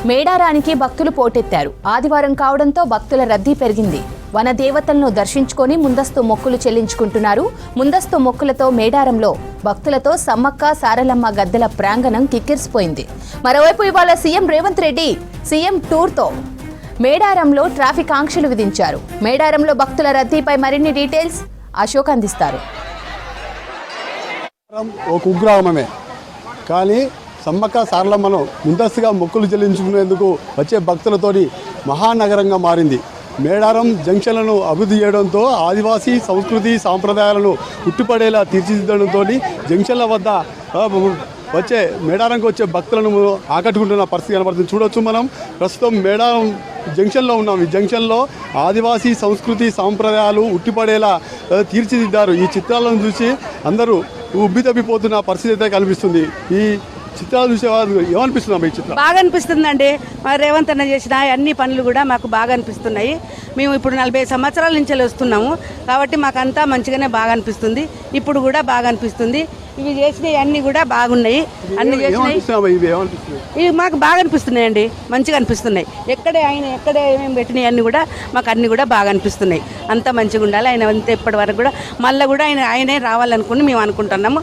మేడారానికి భక్తులు పోటెత్తారు. ఆదివారం కావడంతో భక్తుల రద్దీ పెరిగింది. వన దేవతలను దర్శించుకొని ముందస్తు మొక్కులు చెల్లించుకుంటున్నారు. ముందస్తు మొక్కులతో మేడారంలో భక్తులతో సమ్మక్క సారలమ్మ గద్దెల ప్రాంగణం కిక్కిరిసిపోయింది. మరోవైపు ఇవాళ సీఎం రేవంత్ రెడ్డి సీఎం టూర్తో మేడారంలో ట్రాఫిక్ ఆంక్షలు విధించారు. మేడారంలో భక్తుల రద్దీపై మరిన్ని డీటెయిల్స్ అశోక్ అందిస్తారు. ఒక కుగ్రామమే కానీ సమ్మక్క సారలమ్మను ముందస్తుగా మొక్కులు చెల్లించుకునేందుకు వచ్చే భక్తులతోటి మహానగరంగా మారింది. మేడారం జంక్షన్లను అభివృద్ధి చేయడంతో ఆదివాసీ సంస్కృతి సాంప్రదాయాలను ఉట్టిపడేలా తీర్చిదిద్దడంతో జంక్షన్ల వద్ద వచ్చే మేడారంకి వచ్చే భక్తులను ఆకట్టుకుంటున్న పరిస్థితి కనబడుతుంది. చూడొచ్చు, మనం ప్రస్తుతం మేడారం జంక్షన్లో ఉన్నాం. ఈ జంక్షన్లో ఆదివాసీ సంస్కృతి సాంప్రదాయాలు ఉట్టిపడేలా తీర్చిదిద్దారు. ఈ చిత్రాలను చూసి అందరూ ఉబ్బితబ్బిపోతున్న పరిస్థితి అయితే కనిపిస్తుంది. ఈ చిత్రాలు చూసేవారు ఏమనిపిస్తుంది? ఈ చిత్రం బాగా అనిపిస్తుందండి. మరి రేవంత్ అన్న చేసిన అన్ని పనులు కూడా మాకు బాగా అనిపిస్తున్నాయి. మేము ఇప్పుడు 40 సంవత్సరాల నుంచి వస్తున్నాము కాబట్టి మాకు అంతా మంచిగానే బాగా అనిపిస్తుంది. ఇప్పుడు కూడా బాగా అనిపిస్తుంది. ఇవి చేసినవి అన్ని కూడా బాగున్నాయి. అన్ని చేసినవి ఇవి మాకు బాగా అనిపిస్తున్నాయండి, మంచిగా అనిపిస్తున్నాయి. ఎక్కడ ఏమేమి పెట్టినవి అన్ని కూడా మాకు అన్ని కూడా బాగా అనిపిస్తున్నాయి. అంతా మంచిగా ఉండాలి. ఆయన అంతా ఇప్పటి వరకు కూడా మళ్ళీ కూడా ఆయనే రావాలనుకుని మేము అనుకుంటున్నాము.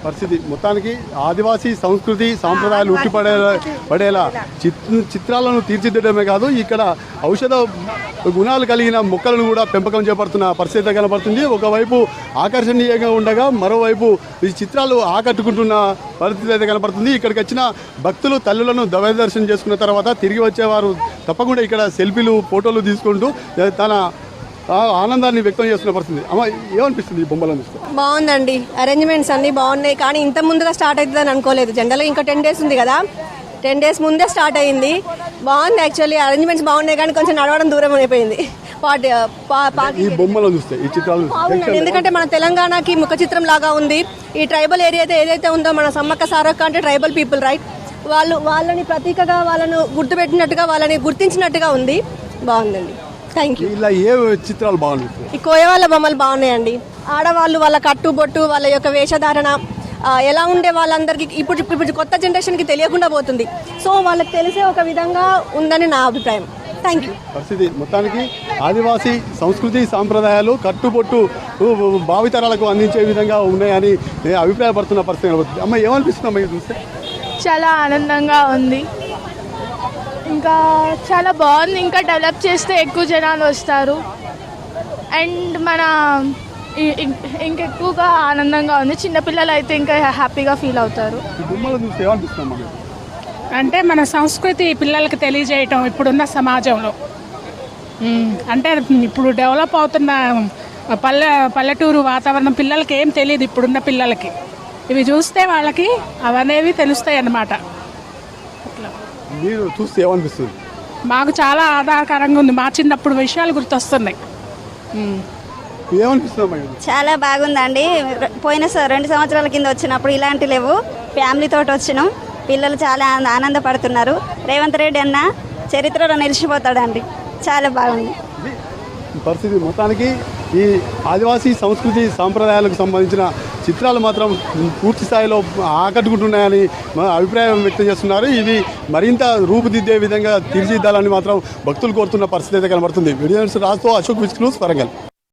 పరిస్థితి మొత్తానికి ఆదివాసీ సంస్కృతి సాంప్రదాయాలు పడేలా చిత్రాలను తీర్చిదిద్దడమే కాదు, ఇక్కడ ఔషధ గుణాలు కలిగిన మొక్కలను కూడా పెంపకం చేపడుతున్న పరిస్థితి కనబడుతుంది. ఒకవైపు ఆకర్షణీయంగా ఉండగా మరోవైపు ఈ చిత్రాలు ఆకట్టుకుంటున్న పరిస్థితి అయితే కనబడుతుంది. ఇక్కడికి వచ్చిన భక్తులు తల్లులను దైవ దర్శనం చేసుకున్న తర్వాత తిరిగి వచ్చేవారు తప్పకుండా ఇక్కడ సెల్ఫీలు ఫోటోలు తీసుకుంటూ తన ఆనందాన్ని వ్యక్తం చేస్తున్న పరిస్థితి. అమ్మ, ఏమనిపిస్తుంది ఈ బొమ్మలను చూస్తే? బాగుందండి, అరేంజ్మెంట్స్ అన్ని బాగున్నాయి. కానీ ఇంత ముందుగా స్టార్ట్ అవుతుందని అనుకోలేదు. జనరల్గా ఇంకా 10 days ఉంది కదా, 10 days ముందే స్టార్ట్ అయింది. బాగుంది, యాక్చువల్లీ అరేంజ్మెంట్స్ బాగున్నాయి. కానీ కొంచెం నడవడం దూరం అయిపోయింది. ఈ బొమ్మలను చూస్తే ఈ చిత్రాలు ఎందుకంటే మన తెలంగాణకి ముఖ చిత్రం లాగా ఉంది. ఈ ట్రైబల్ ఏరియా ఏదైతే ఉందో, మన సమ్మక్క సారక్క అంటే ట్రైబల్ పీపుల్, రైట్? వాళ్ళని ప్రతీకగా వాళ్ళను గుర్తుపెట్టినట్టుగా వాళ్ళని గుర్తించినట్టుగా ఉంది. బాగుందండి. Thank you. ఇలా ఏ చిత్రాలు బాగున్నాయి? ఈ కోయవాళ్ళ బొమ్మలు బాగున్నాయండి. ఆడవాళ్ళు వాళ్ళ కట్టుబొట్టు, వాళ్ళ యొక్క వేషధారణ ఎలా ఉండే వాళ్ళందరికీ ఇప్పుడు కొత్త జనరేషన్కి తెలియకుండా పోతుంది. సో వాళ్ళకి తెలిసే ఒక విధంగా ఉందని నా అభిప్రాయం. Thank you. పరిస్థితి మొత్తానికి ఆదివాసీ సంస్కృతి సాంప్రదాయాలు కట్టుబొట్టు భావితరాలకు అందించే విధంగా ఉన్నాయని అభిప్రాయపడుతున్న పరిస్థితి కనబడుతుంది. అమ్మ, ఏమనిపిస్తుంది అమ్మ చూస్తే? చాలా ఆనందంగా ఉంది. ఇంకా చాలా బాగుంది. ఇంకా డెవలప్ చేస్తే ఎక్కువ జనాలు వస్తారు అండ్ మన ఇంకెక్కువగా ఆనందంగా ఉంది. చిన్నపిల్లలు అయితే ఇంకా హ్యాపీగా ఫీల్ అవుతారు. అంటే మన సంస్కృతి పిల్లలకి తెలియజేయటం ఇప్పుడున్న సమాజంలో. అంటే ఇప్పుడు డెవలప్ అవుతున్న పల్లెటూరు వాతావరణం పిల్లలకి ఏం తెలియదు. ఇప్పుడున్న పిల్లలకి ఇవి చూస్తే వాళ్ళకి అవనేవి తెలుస్తాయి అన్నమాట. మీరు చూస్తే ఏమనిపిస్తుంది? మాకు చాలా ఆధారకరంగా ఉంది. మా చిన్నప్పుడు విషయాలు గుర్తొస్తున్నాయి. చాలా బాగుందండి. పోయిన 2 సంవత్సరాల కింద వచ్చినప్పుడు ఇలాంటి లేవు. ఫ్యామిలీతో వచ్చినాం. పిల్లలు చాలా ఆనందపడుతున్నారు. రేవంత్ రెడ్డి అన్న చరిత్రలో నిలిచిపోతాడండి. చాలా బాగుంది పరిస్థితి. మొత్తానికి ఈ ఆదివాసీ సంస్కృతి సాంప్రదాయాలకు సంబంధించిన చిత్రాలు మాత్రం పూర్తి స్థాయిలో ఆకట్టుకుంటున్నాయని అభిప్రాయం వ్యక్తం చేస్తున్నారు. ఇవి మరింత రూపుదిద్దే విధంగా తీర్చిదిద్దాలని మాత్రం భక్తులు కోరుతున్న పరిస్థితి అయితే కనబడుతుంది. వీడియో రాస్తూ అశోక్ విజ్ న్యూస్, వరంగల్.